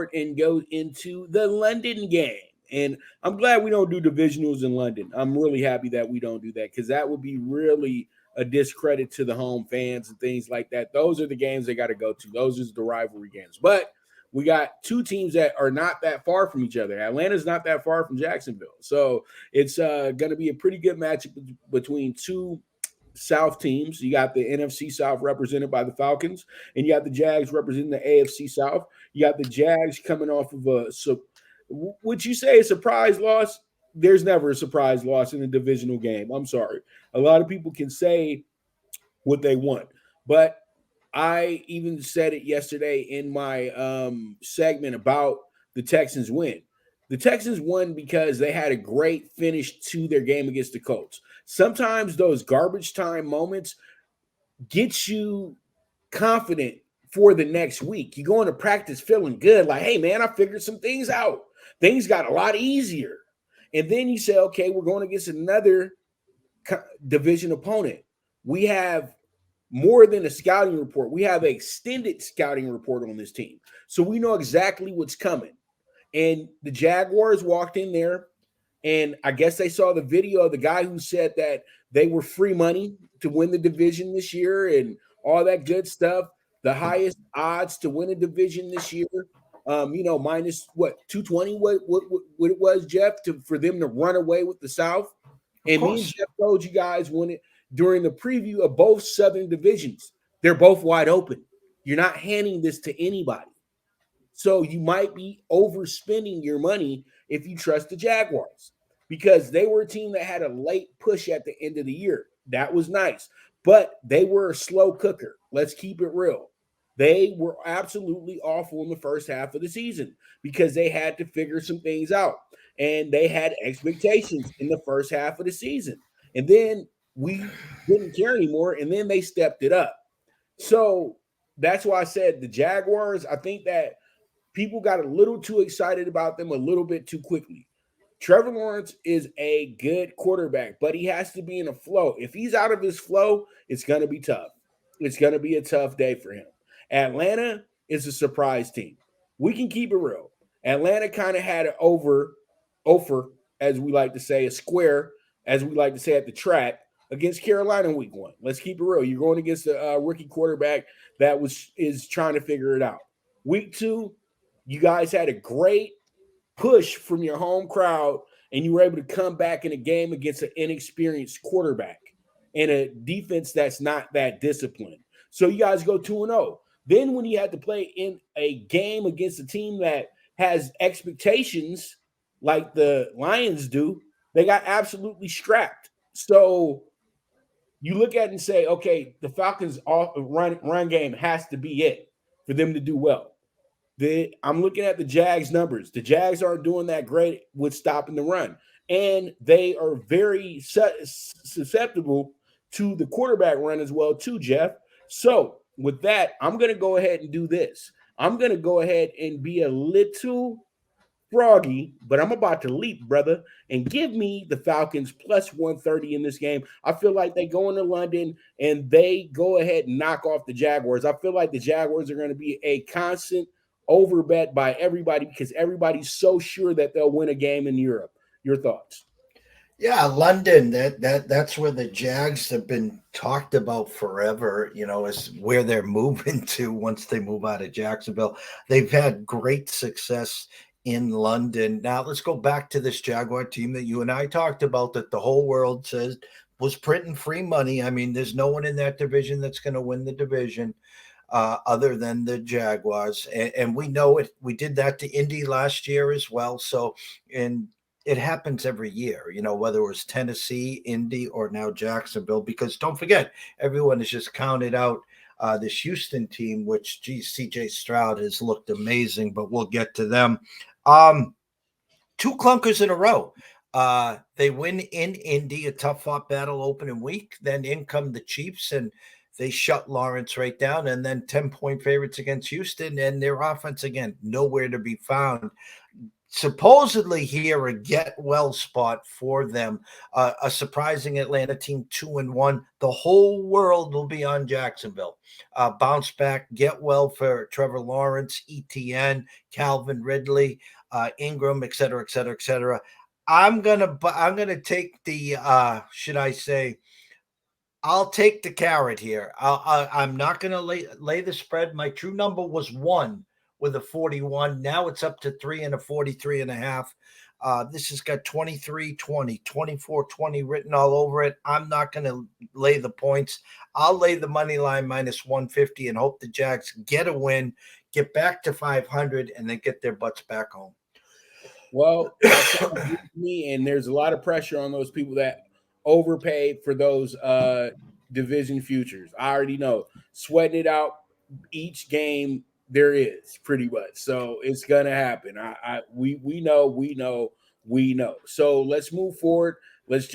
and go into the London game. And I'm glad we don't do divisionals in London. I'm really happy that we don't do that because that would be really a discredit to the home fans and things like that. Those are the games they got to go to. Those are the rivalry games. But we got two teams that are not that far from each other. Atlanta's not that far from Jacksonville. So it's going to be a pretty good matchup between two South teams. You got the NFC South represented by the Falcons, and you got the Jags representing the AFC South. You got the Jags coming off of would you say a surprise loss? There's never a surprise loss in a divisional game. I'm sorry. A lot of people can say what they want, but I even said it yesterday in my segment about the Texans win. The Texans won because they had a great finish to their game against the Colts. Sometimes those garbage time moments get you confident for the next week. You go into practice feeling good, like, hey, man, I figured some things out. Things got a lot easier. And then you say, okay, we're going against another division opponent. We have more than a scouting report. We have an extended scouting report on this team. So we know exactly what's coming. And the Jaguars walked in there, and I guess they saw the video of the guy who said that they were free money to win the division this year and all that good stuff. The highest odds to win a division this year, minus what 220, what it was, Jeff, for them to run away with the South. And me and Jeff told you guys when it during the preview of both Southern divisions, they're both wide open. You're not handing this to anybody. So you might be overspending your money if you trust the Jaguars because they were a team that had a late push at the end of the year. That was nice, but they were a slow cooker. Let's keep it real. They were absolutely awful in the first half of the season because they had to figure some things out, and they had expectations in the first half of the season. And then we didn't care anymore, and then they stepped it up. So that's why I said the Jaguars, I think that people got a little too excited about them a little bit too quickly. Trevor Lawrence is a good quarterback, but he has to be in a flow. If he's out of his flow, it's going to be tough. It's going to be a tough day for him. Atlanta is a surprise team. We can keep it real. Atlanta kind of had an over, as we like to say, a square, as we like to say at the track, against Carolina in week one. Let's keep it real. You're going against a rookie quarterback that is trying to figure it out. Week two, you guys had a great push from your home crowd, and you were able to come back in a game against an inexperienced quarterback and a defense that's not that disciplined. So you guys go 2-0. Then when you had to play in a game against a team that has expectations like the Lions do, they got absolutely strapped. So you look at it and say, okay, the Falcons' run game has to be it for them to do well. I'm looking at the Jags numbers. The Jags aren't doing that great with stopping the run. And they are very susceptible to the quarterback run as well, too, Jeff. So with that, I'm going to go ahead and do this. I'm going to go ahead and be a little froggy, but I'm about to leap, brother, and give me the Falcons plus 130 in this game. I feel like they go into London and they go ahead and knock off the Jaguars. I feel like the Jaguars are going to be a constant overbet by everybody because everybody's so sure that they'll win a game in Europe. Your thoughts? Yeah, London, that's where the Jags have been talked about forever, is where they're moving to once they move out of Jacksonville. They've had great success in London. Now let's go back to this Jaguar team that you and I talked about that the whole world says was printing free money. I mean, there's no one in that division that's going to win the division other than the Jaguars. And we know it. We did that to Indy last year as well. So, and it happens every year, whether it was Tennessee, Indy, or now Jacksonville, because don't forget, everyone has just counted out this Houston team, which, CJ Stroud has looked amazing, but we'll get to them. Two clunkers in a row. They win in Indy, a tough fought battle opening week. Then in come the Chiefs, and they shut Lawrence right down. And then 10-point favorites against Houston, and their offense, again, nowhere to be found. supposedly here a get well spot for them. A surprising Atlanta team, 2-1. The whole world will be on Jacksonville. Bounce back, get well for Trevor Lawrence, ETN, Calvin Ridley, Ingram, et cetera, et cetera, et cetera. I'm gonna take the should I say, I'll take the carrot here. I'm not going to lay the spread. My true number was 1 with a 41. Now it's up to 3 and a 43.5. This has got 23-20, 24-20 written all over it. I'm not going to lay the points. I'll lay the money line minus 150 and hope the Jags get a win, get back to 500, and then get their butts back home. Well, that sounds good to me, and there's a lot of pressure on those people that overpaid for those division futures. I already know, sweating it out each game there is pretty much, so it's gonna happen. We know. So let's move forward. Let's jump